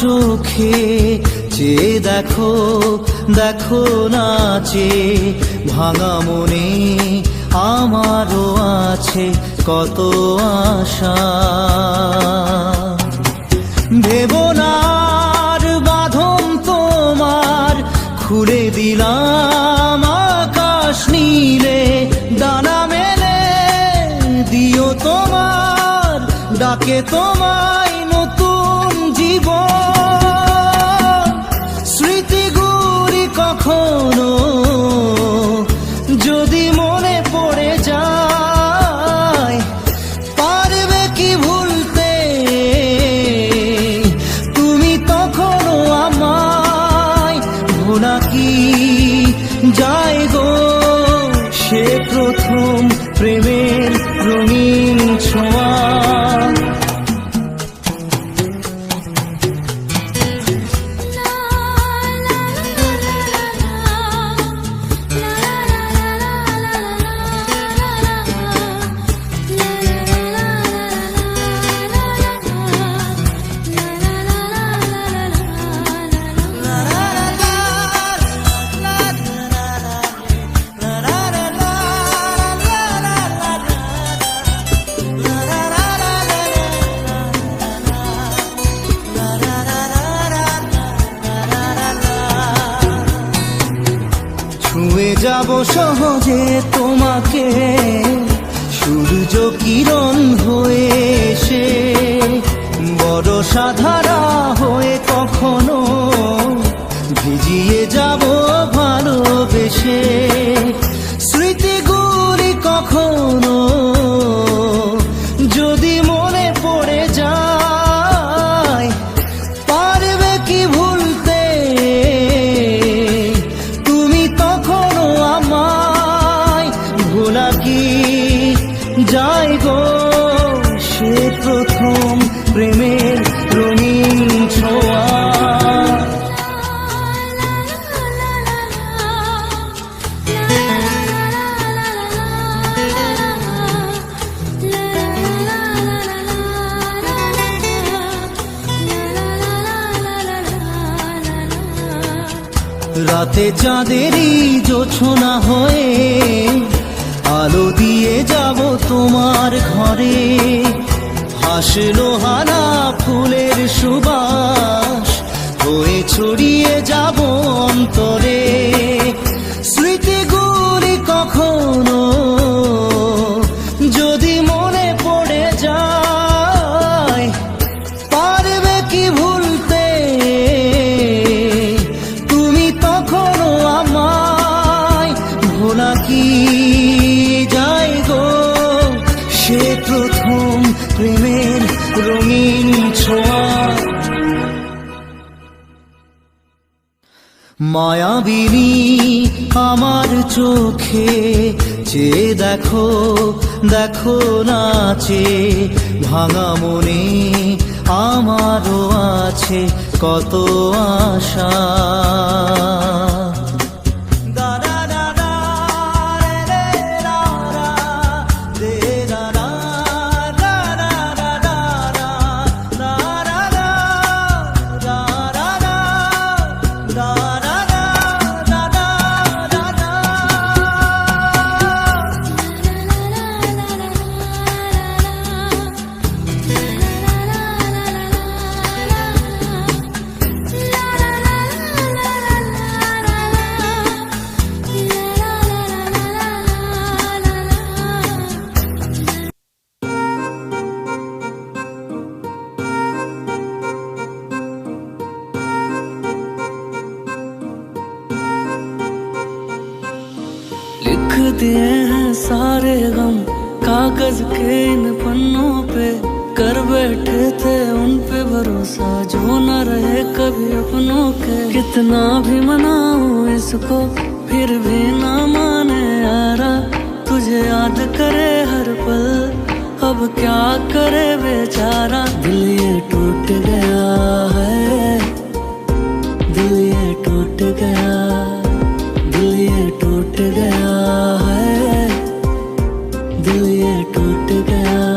চোখে চেয়ে দেখো, দেখো নাচে ভাঙা মনে আমারও আছে কত আশা। ভেবো না আর বাঁধন তোমার, খুলে দিলাম আকাশ নীলে, ডানা মেলে দিও তোমার ডাকে তোমায় নতুন জীবন। স্মৃতিগুলি কখনো যদি মনে পড়ে যায়, পারবে কি ভুলতে তুমি তখনও আমায়? ভোলা কি যায় গো সে প্রথম প্রেমের রঙিন ছোঁয়া। ছুঁয়ে যাব সহজে তোমাকে সূর্য কিরণ হয়ে এসে, বরষা ধারা হয়ে কখনো ভিজিয়ে যাব ভালোবেসে। স্মৃতিগুলি কখনো যদি মনে পড়ে যায়, পারবে কি ভুলতে তুমি তখনও আমায়? ভোলা কি যায় গো সে প্রথম প্রেমের রঙিন ছোঁয়া। রাতে চাঁদেরই জোছনা হয়ে আলো দিয়ে যাব তোমার ঘরে, হাসলো হানা ফুলের সুবাস হয়ে ছড়িয়ে যাব অন্তরে। স্মৃতিগুলি কখনো যদি মনে পড়ে যায়, পারবে কি ভুলতে তুমি তখনও আমায়? ভোলা কি যায় গো সে প্রথম প্রেমের রঙিন ছোঁয়া। মায়াবিনী আমার চোখে চেয়ে দেখো, দেখো নাচে ভাঙা মনে আমারও আছে কত আশা। लिख दिए हैं सारे गम कागज के इन पन्नों पे, कर बैठे थे उन पे भरोसा जो न रहे कभी अपनों के। कितना भी मनाऊं इसको फिर भी ना माने यारा, तुझे याद करे हर पल अब क्या करे बेचारा। दिल ये टूट गया है, दिल ये टूट गया, दिल ये टूट गया है, दिल ये टूट गया।